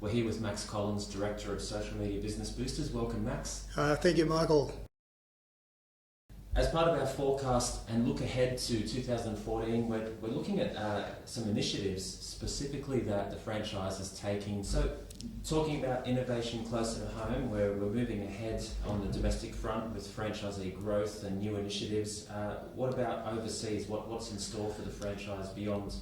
We're here with Max Collins, Director of Social Media Business Boosters. Welcome, Max. Thank you, Michael. As part of our forecast and look ahead to 2014, we're looking at some initiatives specifically that the franchise is taking. So, talking about innovation closer to home, where we're moving ahead on the domestic front with franchisee growth and new initiatives. What about overseas? What's in store for the franchise beyond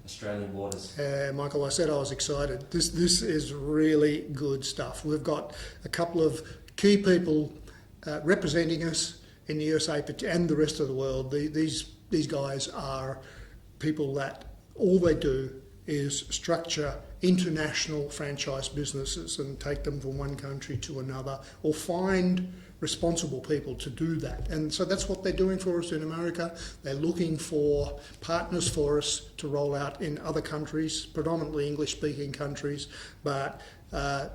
Australian waters? Michael, I said I was excited. This is really good stuff. We've got a couple of key people representing us in the USA and the rest of the world. These guys are people that all they do is structure international franchise businesses and take them from one country to another, or find responsible people to do that. And so that's what they're doing for us in America. They're looking for partners for us to roll out in other countries, predominantly English-speaking countries. But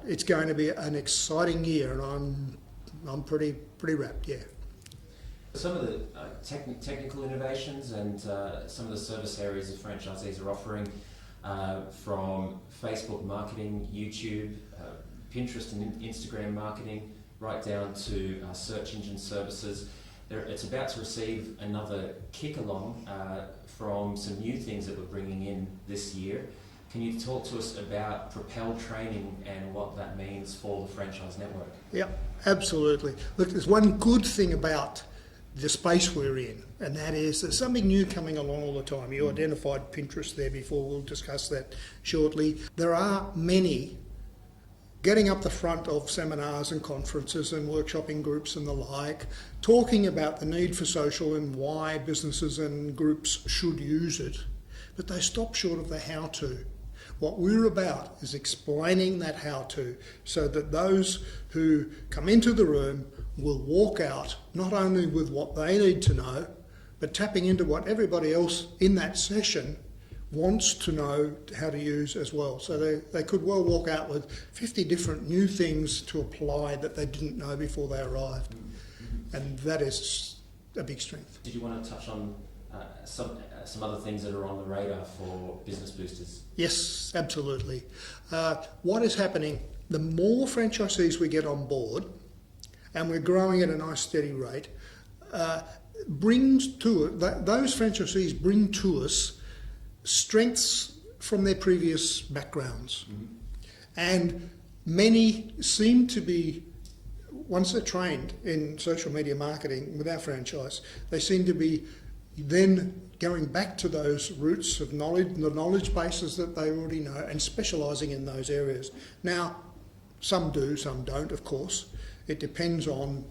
it's going to be an exciting year, and I'm pretty rapt, yeah. Some of the technical innovations and some of the service areas that franchisees are offering, from Facebook marketing, YouTube, Pinterest and Instagram marketing, right down to search engine services. It's about to receive another kick along from some new things that we're bringing in this year. Can you talk to us about Propel Training and what that means for the franchise network? Yeah, absolutely. Look, there's one good thing about the space we're in, and that is there's something new coming along all the time. You identified Pinterest there before, we'll discuss that shortly. There are many getting up the front of seminars and conferences and workshopping groups and the like, talking about the need for social and why businesses and groups should use it, but they stop short of the how-to. What we're about is explaining that how-to so that those who come into the room will walk out not only with what they need to know, but tapping into what everybody else in that session wants to know how to use as well. So they could well walk out with 50 different new things to apply that they didn't know before they arrived. And that is a big strength. Did you want to touch on some other things that are on the radar for business boosters? Yes, absolutely. What is happening, the more franchisees we get on board, and we're growing at a nice steady rate, those franchisees bring to us strengths from their previous backgrounds. And many seem to be, once they're trained in social media marketing with our franchise, they seem to be then going back to those roots of knowledge, the knowledge bases that they already know, and specialising in those areas. Now, some do, some don't, of course. It depends on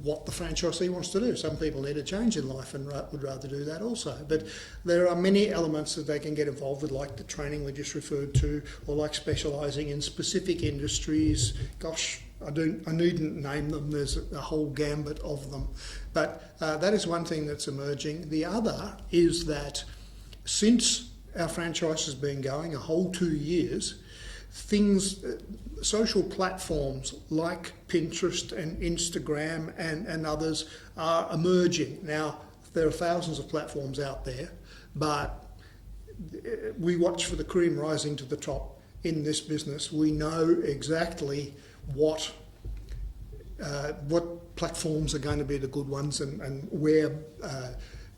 what the franchisee wants to do. Some people need a change in life and would rather do that also. But there are many elements that they can get involved with, like the training we just referred to, or like specialising in specific industries. Gosh, I needn't name them. There's a whole gambit of them. But that is one thing that's emerging. The other is that since our franchise has been going a whole 2 years, social platforms like Pinterest and Instagram and others are emerging. Now, there are thousands of platforms out there, but we watch for the cream rising to the top in this business. We know exactly what platforms are going to be the good ones and where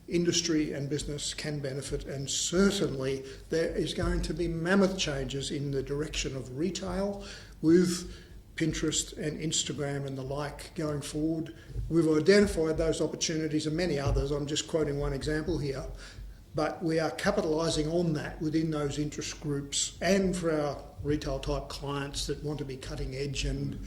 industry and business can benefit, and certainly there is going to be mammoth changes in the direction of retail with Pinterest and Instagram and the like going forward. We've identified those opportunities and many others. I'm just quoting one example here, but we are capitalising on that within those interest groups and for our retail type clients that want to be cutting edge and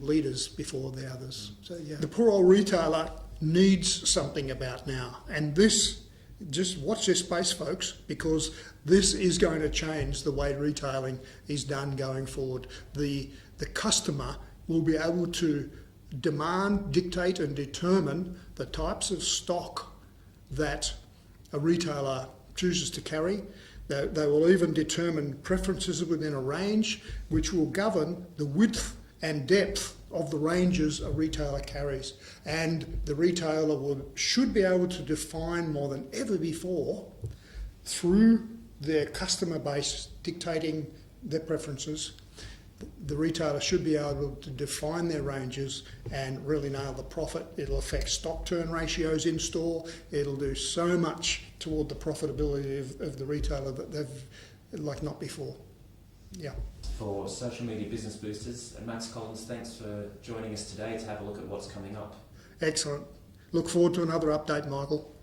leaders before the others. So yeah, the poor old retailer needs something about now, and this, just watch this space, folks, because this is going to change the way retailing is done going forward. The customer will be able to demand, dictate and determine the types of stock that a retailer chooses to carry. They will even determine preferences within a range, which will govern the width and depth of the ranges a retailer carries. And the retailer should be able to define more than ever before, through their customer base dictating their preferences. The retailer should be able to define their ranges and really nail the profit. It'll affect stock turn ratios in store. It'll do so much toward the profitability of the retailer that they've like not before. Yeah. For Social Media Business Boosters, and Max Collins, thanks for joining us today to have a look at what's coming up. Excellent. Look forward to another update, Michael.